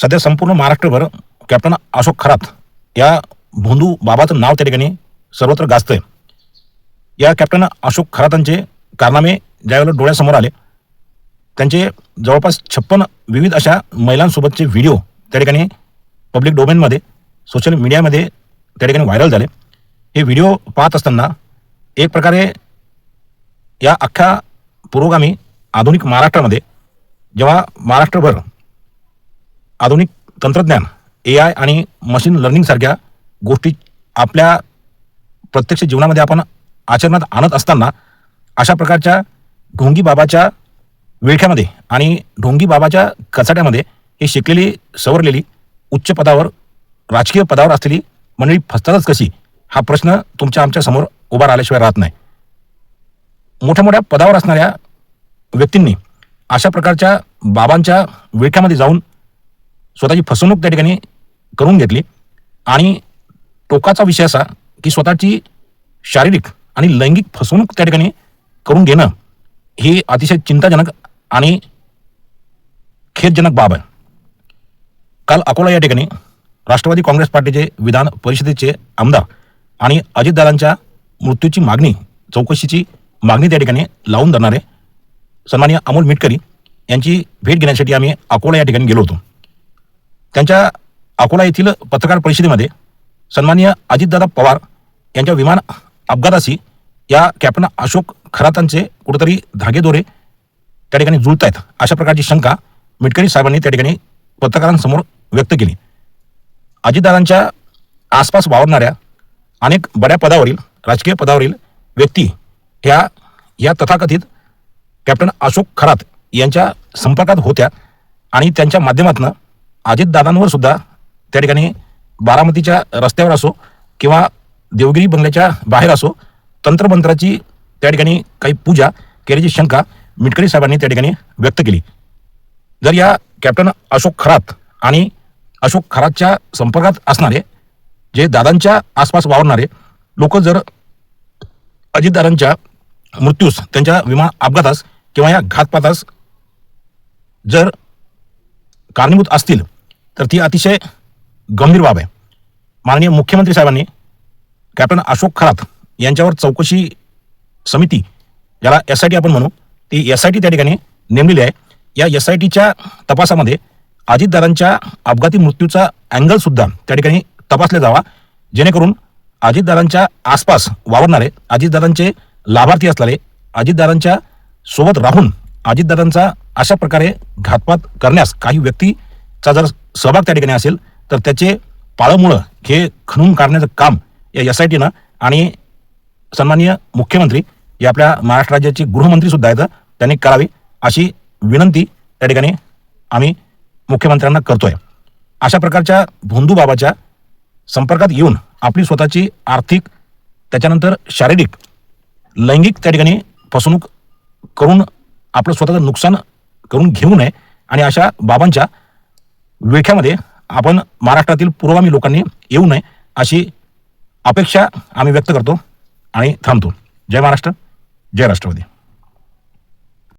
सध्या संपूर्ण महाराष्ट्रभर कॅप्टन अशोक खरात या भोंदू बाबाचं नाव त्या ठिकाणी सर्वत्र गाजतंय. या कॅप्टन अशोक खरातांचे कारनामे ज्यावेळेला डोळ्यासमोर आले, त्यांचे जवळपास 56 विविध अशा महिलांसोबतचे व्हिडिओ त्या ठिकाणी पब्लिक डोमेनमध्ये सोशल मीडियामध्ये त्या ठिकाणी व्हायरल झाले. हे व्हिडिओ पाहत असताना एक प्रकारे या अख्ख्या पुरोगामी आधुनिक महाराष्ट्रामध्ये जेव्हा महाराष्ट्रभर आधुनिक तंत्रज्ञान AI आणि मशीन लर्निंग सारख्या गोष्टी आपल्या प्रत्यक्ष जीवनामध्ये आपण आचरणात आणत असताना अशा प्रकारच्या ढोंगी बाबाच्या विळख्यामध्ये आणि ढोंगी बाबाच्या कचाट्यामध्ये ही शिकलेली सवरलेली उच्च पदावर राजकीय पदावर असलेली मंडळी फसतातच कशी, हा प्रश्न तुमच्या आमच्या समोर उभा राहिल्याशिवाय राहत नाही. मोठ्या मोठ्या पदावर असणाऱ्या व्यक्तींनी अशा प्रकारच्या बाबांच्या विळख्यामध्ये जाऊन स्वतःची फसवणूक त्या ठिकाणी करून घेतली आणि टोकाचा विषय असा की स्वतःची शारीरिक आणि लैंगिक फसवणूक त्या ठिकाणी करून घेणं ही अतिशय चिंताजनक आणि खेदजनक बाब आहे. काल अकोला या ठिकाणी राष्ट्रवादी काँग्रेस पार्टीचे विधान परिषदेचे आमदार आणि अजितदादांच्या मृत्यूची मागणी, चौकशीची मागणी त्या ठिकाणी लावून धरणारे सन्माननीय अमोल मिटकरी यांची भेट घेण्यासाठी आम्ही अकोला या ठिकाणी गेलो होतो. त्यांच्या अकोला येथील पत्रकार परिषदेमध्ये सन्माननीय अजितदादा पवार यांच्या विमान अपघाताशी या कॅप्टन अशोक खरातांचे कुठेतरी धागेदोरे त्या ठिकाणी जुळत आहेत, अशा प्रकारची शंका मिटकरी साहेबांनी त्या ठिकाणी पत्रकारांसमोर व्यक्त केली. अजितदादांच्या आसपास वावरणाऱ्या अनेक बड्या पदावरील राजकीय पदावरील व्यक्ती या तथाकथित कॅप्टन अशोक खरात यांच्या संपर्कात होत्या आणि त्यांच्या माध्यमातून अजितदादांवर सुद्धा त्या ठिकाणी बारामतीच्या रस्त्यावर असो किंवा देवगिरी बंगल्याच्या बाहेर असो तंत्रमंत्राची त्या ठिकाणी काही पूजा केल्याची शंका मिटकरी साहेबांनी त्या ठिकाणी व्यक्त केली. जर या कॅप्टन अशोक खरात आणि अशोक खरातच्या संपर्कात असणारे जे दादांच्या आसपास वावरणारे लोक जर अजितदादांच्या मृत्यूस, त्यांच्या विमान अपघातास किंवा या घातपातास जर कारणीभूत असतील तर ती अतिशय गंभीर बाब आहे. माननीय मुख्यमंत्री साहेबांनी कॅप्टन अशोक खरात यांच्यावर चौकशी समिती, ज्याला SIT आपण म्हणू, ती SIT त्या ठिकाणी नेमलेली आहे. या SITच्या तपासामध्ये अजितदादांच्या अपघाती मृत्यूचा अँगल सुद्धा त्या ठिकाणी तपासला जावा, जेणेकरून अजितदादांच्या आसपास वावरणारे, अजितदादांचे लाभार्थी असणारे, अजितदादांच्या सोबत राहून अजितदादांचा अशा प्रकारे घातपात करण्यास काही व्यक्तीचा जर सहभाग त्या ठिकाणी असेल तर त्याचे पाळमुळं हे खणून काढण्याचं काम या SITनं आणि सन्माननीय मुख्यमंत्री या आपल्या महाराष्ट्र राज्याचे गृहमंत्री सुद्धा आहेत, त्यांनी करावी अशी विनंती त्या ठिकाणी आम्ही मुख्यमंत्र्यांना करतोय. अशा प्रकारच्या भोंदू बाबाच्या संपर्कात येऊन आपली स्वतःची आर्थिक, त्याच्यानंतर शारीरिक, लैंगिक त्या ठिकाणी फसवणूक करून आपलं स्वतःचं नुकसान करून घेऊ नये आणि अशा बाबांच्या विळख्यामध्ये आपण महाराष्ट्रातील पुरोगामी लोकांनी येऊ नये अशी अपेक्षा आम्ही व्यक्त करतो आणि थांबतो. जय महाराष्ट्र, जय राष्ट्रवादी.